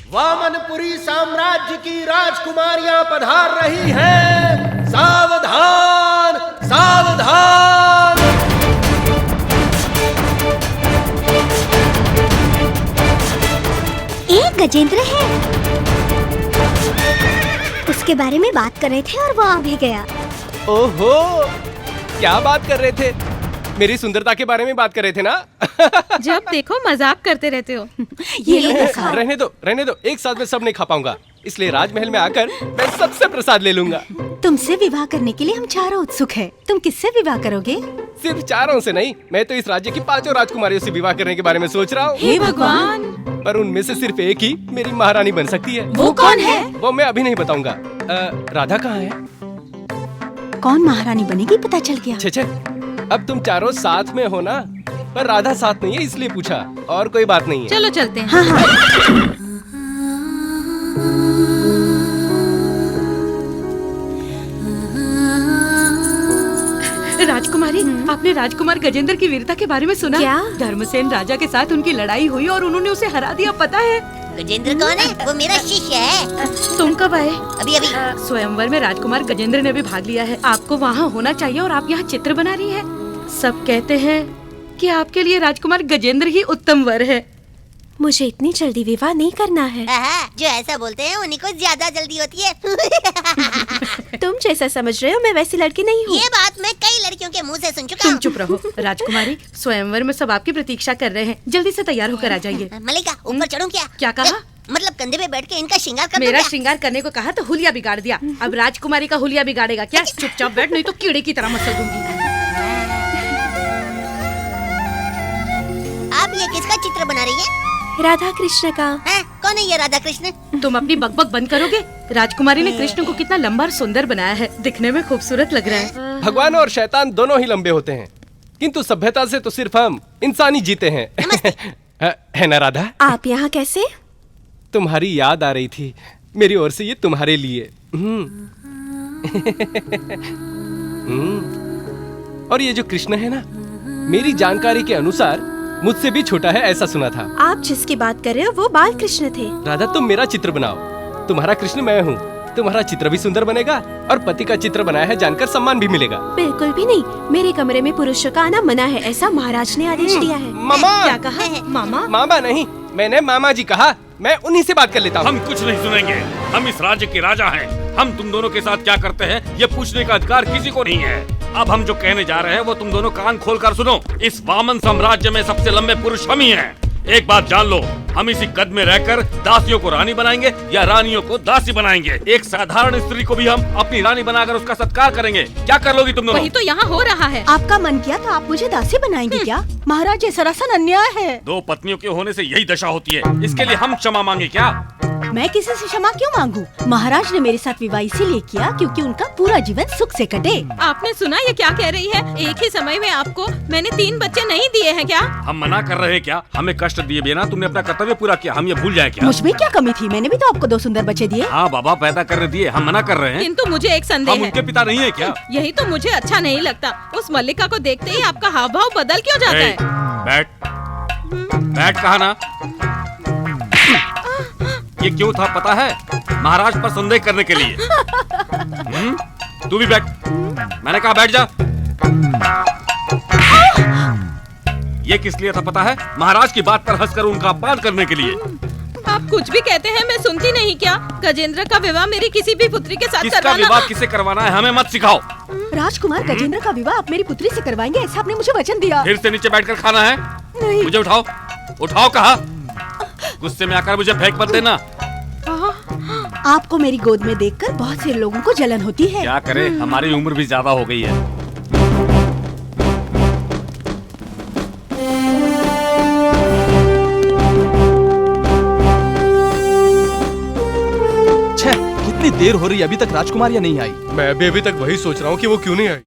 वामनपुरी साम्राज्य की राजकुमारियां पधार रही हैं। सावधान सावधान। एक गजेंद्र है, उसके बारे में बात कर रहे थे और वो आ भी गया। ओहो, क्या बात कर रहे थे? मेरी सुंदरता के बारे में बात कर रहे थे ना? जब देखो मजाक करते रहते हो। ये लो प्रसाद। रहने दो, एक साथ में सब नहीं खा पाऊंगा, इसलिए राजमहल में आकर मैं सबसे प्रसाद ले लूंगा। तुमसे विवाह करने के लिए हम चारों उत्सुक हैं। तुम किससे विवाह करोगे? सिर्फ चारों से नहीं, मैं तो इस राज्य की 5 राजकुमारियों से विवाह करने के बारे में सोच रहा हूँ। हे भगवान! पर उनमें से सिर्फ एक ही मेरी महारानी बन सकती है। वो कौन है? वो मैं अभी नहीं बताऊंगा। राधा कहाँ है? कौन महारानी बनेगी पता चल गया। छे, अब तुम चारों साथ में हो ना, पर राधा साथ नहीं है इसलिए पूछा, और कोई बात नहीं है। चलो चलते हैं। हाँ। राजकुमारी, आपने राजकुमार गजेंद्र की वीरता के बारे में सुना? क्या? धर्मसेन राजा के साथ उनकी लड़ाई हुई और उन्होंने उसे हरा दिया, पता है? गजेंद्र कौन है? वो मेरा शिष्य है। तुम कब आए? अभी स्वयंवर में राजकुमार गजेंद्र ने भी भाग लिया है। आपको वहाँ होना चाहिए और आप यहाँ चित्र बना रही हैं। सब कहते हैं कि आपके लिए राजकुमार गजेंद्र ही उत्तम वर है। मुझे इतनी जल्दी विवाह नहीं करना है। जो ऐसा बोलते हैं उन्हीं को ज्यादा जल्दी होती है। तुम जैसा समझ रहे हो मैं वैसी लड़की नहीं हूँ। ये बात मैं कई लड़कियों के मुंह से सुन चुका तुम हूँ। चुप रहो। राजकुमारी, स्वयंवर में सब आपकी प्रतीक्षा कर रहे हैं, जल्दी से तैयार होकर आ जाइए। मलिका, ऊपर चढ़ूं क्या? क्या कहा? मतलब कंधे पे बैठ के इनका श्रृंगार कर दूं मेरा क्या? श्रृंगार करने को कहा तो हुलिया बिगाड़ दिया। अब राजकुमारी का हुलिया बिगाड़ेगा क्या? चुपचाप बैठ, नहीं तो कीड़े की तरह मसल दूंगी। आप ये किसका चित्र बना रही है? राधा कृष्ण का। कौन है ये राधा कृष्ण? तुम अपनी बकबक बंद करोगे? राजकुमारी ने कृष्ण को कितना लंबा और सुंदर बनाया है, दिखने में खूबसूरत लग रहा है। भगवान और शैतान दोनों ही लंबे होते हैं, किंतु सभ्यता से तो सिर्फ हम इंसानी जीते हैं। है ना राधा? आप यहाँ कैसे? तुम्हारी याद आ रही थी, मेरी ओर से ये तुम्हारे लिए। और ये जो कृष्ण है ना, मेरी जानकारी के अनुसार मुझसे भी छोटा है, ऐसा सुना था। आप जिसकी बात कर रहे हो वो बाल कृष्ण थे। राधा, तुम मेरा चित्र बनाओ, तुम्हारा कृष्ण मैं हूँ। तुम्हारा चित्र भी सुंदर बनेगा और पति का चित्र बनाया है जानकर सम्मान भी मिलेगा। बिल्कुल भी नहीं, मेरे कमरे में पुरुषों का आना मना है, ऐसा महाराज ने आदेश दिया है। मामा! क्या कहा? मामा? मामा नहीं, मैंने मामा जी कहा। मैं उन्हीं से बात कर लेता हूँ। हम कुछ नहीं सुनेंगे, हम इस राज्य के राजा हैं। हम तुम दोनों के साथ क्या करते हैं ये पूछने का अधिकार किसी को नहीं है। अब हम जो कहने जा रहे हैं वो तुम दोनों कान खोल कर सुनो। इस वामन साम्राज्य में सबसे लंबे पुरुष हम ही हैं। एक बात जान लो, हम इसी कद में रहकर दासियों को रानी बनाएंगे या रानियों को दासी बनाएंगे। एक साधारण स्त्री को भी हम अपनी रानी बनाकर उसका सत्कार करेंगे। क्या कर लोगी तुम दोनों? वही तो यहाँ हो रहा है। आपका मन किया तो आप मुझे दासी बनाएंगे क्या? महाराज, ये सरासर अन्याय है। 2 पत्नियों के होने से यही दशा होती है। इसके लिए हम क्षमा मांगे क्या? मैं किसी से क्षमा क्यों मांगू? महाराज ने मेरे साथ विवाह इसीलिए किया क्योंकि उनका पूरा जीवन सुख से कटे। आपने सुना ये क्या कह रही है? एक ही समय में आपको मैंने 3 बच्चे नहीं दिए हैं क्या? हम मना कर रहे हैं क्या? हमें कष्ट दिए बिना तुमने अपना कर्तव्य पूरा किया, हम ये भूल जाए क्या? मुझ में क्या कमी थी? मैंने भी तो आपको 2 सुंदर बच्चे दिए। हाँ बाबा, पैदा कर दिए, हम मना कर रहे हैं। किंतु मुझे एक संदेह हम है। उनके पिता नहीं है क्या? यही तो मुझे अच्छा नहीं लगता। उस मल्लिका को देखते ही आपका हाव भाव बदल क्यों जाता है? बैठ कहा ना। ये क्यों था पता है? महाराज पर संदेह करने के लिए। तू भी बैठ, मैंने कहा बैठ जा। ये किस लिए था पता है? महाराज की बात पर हंसकर उनका अपमान करने के लिए। आप कुछ भी कहते हैं, मैं सुनती नहीं क्या? गजेंद्र का विवाह मेरी किसी भी पुत्री के साथ किसका करवाना। विवाह किसे करवाना है हमें मत सिखाओ। राजकुमार गजेंद्र का विवाह आप मेरी पुत्री से करवाएंगे, ऐसा आपने मुझे वचन दिया। फिर से नीचे बैठकर खाना है? नहीं। मुझे उठाओ, उठाओ कहा। गुस्से में आकर मुझे फेंक मत देना। आपको मेरी गोद में देखकर बहुत से लोगों को जलन होती है। क्या करे, हमारी उम्र भी ज्यादा हो गई है। कितनी देर हो रही है, अभी तक राजकुमारियां नहीं आई। मैं भी अभी तक वही सोच रहा हूँ कि वो क्यों नहीं आई।